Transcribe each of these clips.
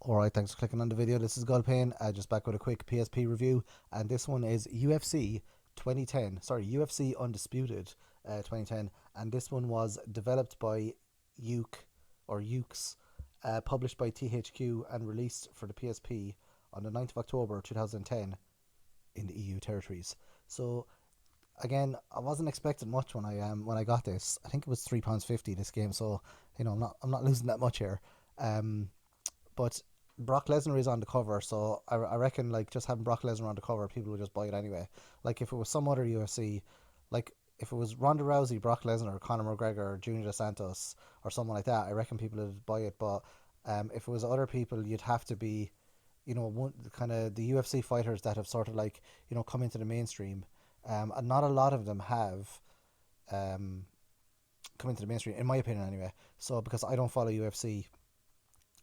Alright, thanks for clicking on the video. This is Gulpane, just back with a quick PSP review, and this one is UFC 2010, sorry, UFC Undisputed 2010, and this one was developed by Yuke, or Ukes, published by THQ, and released for the PSP on the 9th of October 2010 in the EU territories. So, again, I wasn't expecting much when I got this. I think it was £3.50 this game, so I'm not losing that much here. But Brock Lesnar is on the cover, so I reckon like just having Brock Lesnar on the cover, people would just buy it anyway. Like if it was some other UFC, like if it was Ronda Rousey, Brock Lesnar, or Conor McGregor, or Junior Dos Santos, or someone like that, I reckon people would buy it. But if it was other people, you'd have to be, one kind of the UFC fighters that have sort of like come into the mainstream, and not a lot of them have um, come into the mainstream, in my opinion, anyway. So because I don't follow UFC,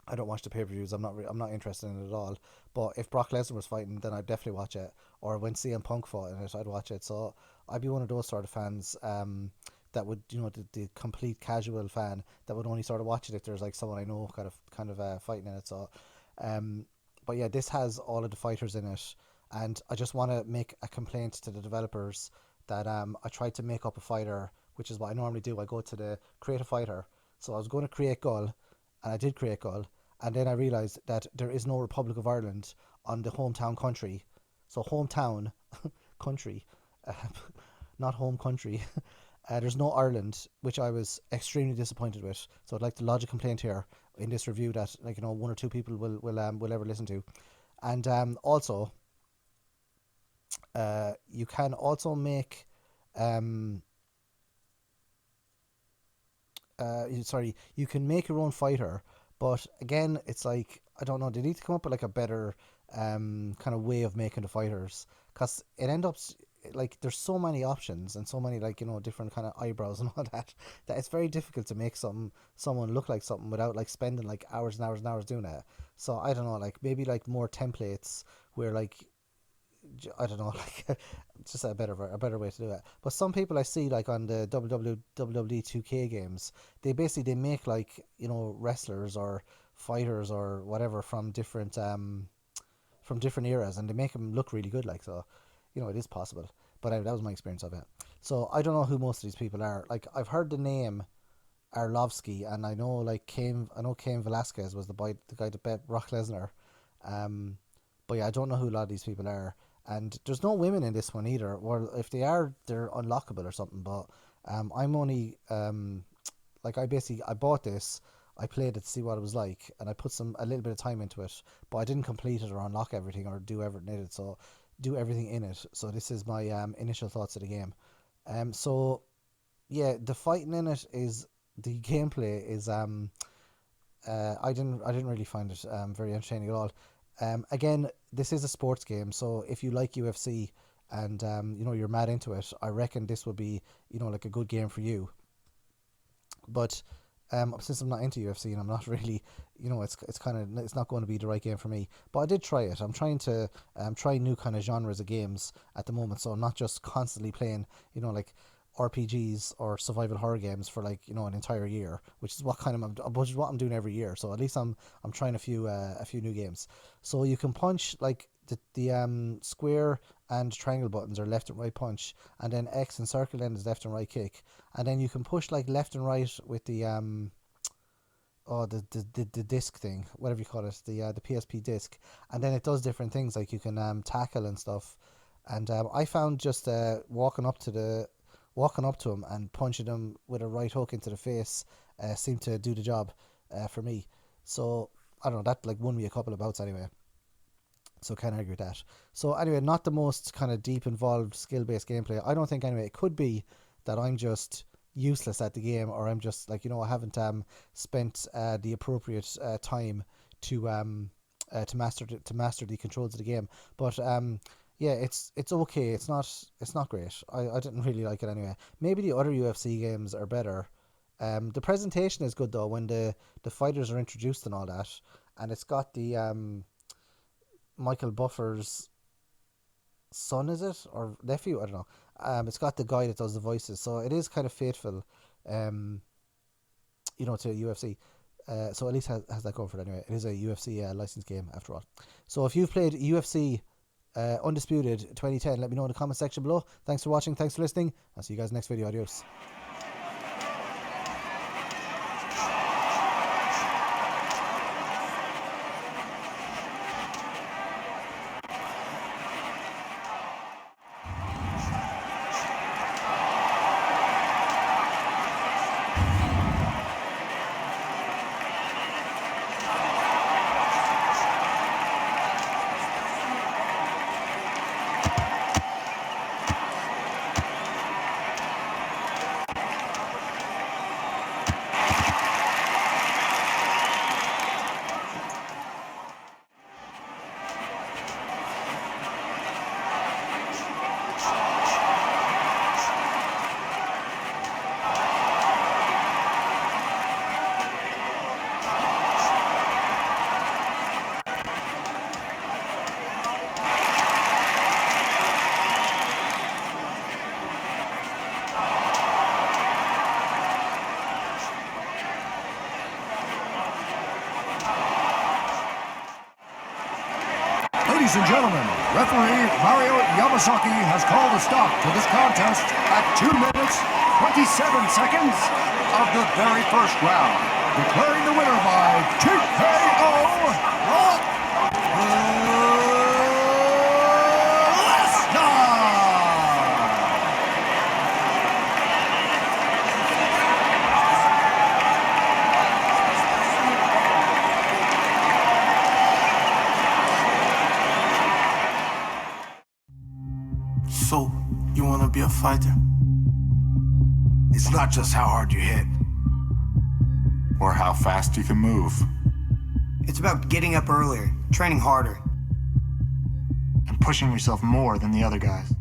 I don't watch the pay per views. I'm not interested in it at all. But if Brock Lesnar was fighting, then I'd definitely watch it. Or when CM Punk fought in it, I'd watch it. So I'd be one of those sort of fans that would, the complete casual fan that would only sort of watch it if there's like someone I know kind of fighting in it. So, um, but yeah, this has all of the fighters in it, and I just want to make a complaint to the developers that I tried to make up a fighter, which is what I normally do. I go to the create a fighter. So I was going to create Gull, and I did create Gull, and then I realised that there is no Republic of Ireland on the hometown country. So hometown country, uh, not home country. There's no Ireland, which I was extremely disappointed with. So I'd like to lodge a complaint here in this review that one or two people will ever listen to, and also you can also make um, you can make your own fighter, but again, it's like I don't know. They need to come up with like a better kind of way of making the fighters, because it ends up like there's so many options and so many like different kind of eyebrows and all that, that it's very difficult to make someone look like something without like spending like hours and hours and hours doing it. So I don't know, like maybe like more templates where like I don't know, like just a better way to do it. But some people I see like on the WWE 2K games, they make like wrestlers or fighters or whatever from different eras, and they make them look really good. Like so, it is possible. But that was my experience of it. So I don't know who most of these people are. Like I've heard the name Arlovsky, and I know like Cain Velasquez was the guy that bet Brock Lesnar. Um, but yeah, I don't know who a lot of these people are, and there's no women in this one either. Or if they are, they're unlockable or something. But I'm only like I bought this. I played it to see what it was like, and I put a little bit of time into it, but I didn't complete it or unlock everything or do everything in it. So do everything in it. So this is my initial thoughts of the game. So yeah, the fighting in it is the gameplay is I didn't really find it very entertaining at all. Again, this is a sports game, so if you like UFC and you're mad into it, I reckon this would be like a good game for you. But since I'm not into UFC and I'm not really, it's not going to be the right game for me. But I did try it. I'm trying to try new kind of genres of games at the moment, so I'm not just constantly playing, like RPGs or survival horror games for like an entire year, which is what I'm doing every year. So at least I'm trying a few new games. So you can punch like the square and triangle buttons are left and right punch, and then X and circle then is left and right kick, and then you can push like left and right with the the disc thing, whatever you call it, the PSP disc, and then it does different things like you can tackle and stuff. And I found just walking up to him and punching him with a right hook into the face seemed to do the job for me. So I don't know, that like won me a couple of bouts anyway. So can't argue with that. So anyway, not the most kind of deep, involved, skill-based gameplay. I don't think anyway. It could be that I'm just useless at the game, or I'm just like I haven't spent the appropriate time to master the controls of the game. But yeah, it's okay. It's not great. I didn't really like it anyway. Maybe the other UFC games are better. The presentation is good though when the fighters are introduced and all that, and it's got the Michael Buffer's son, is it, or nephew? I don't know. It's got the guy that does the voices, so it is kind of faithful. Um, to UFC. So at least has that going for it anyway. It is a UFC licensed game after all. So if you've played UFC Undisputed 2010, let me know in the comment section below. Thanks for watching. Thanks for listening. I'll see you guys next video. Adios. Ladies and gentlemen, referee Mario Yamasaki has called a stop to this contest at 2 minutes, 27 seconds of the very first round, declaring the winner by TKO, Brock Lesnar! So, you want to be a fighter? It's not just how hard you hit, or how fast you can move, It's about getting up earlier, training harder. and pushing yourself more than the other guys.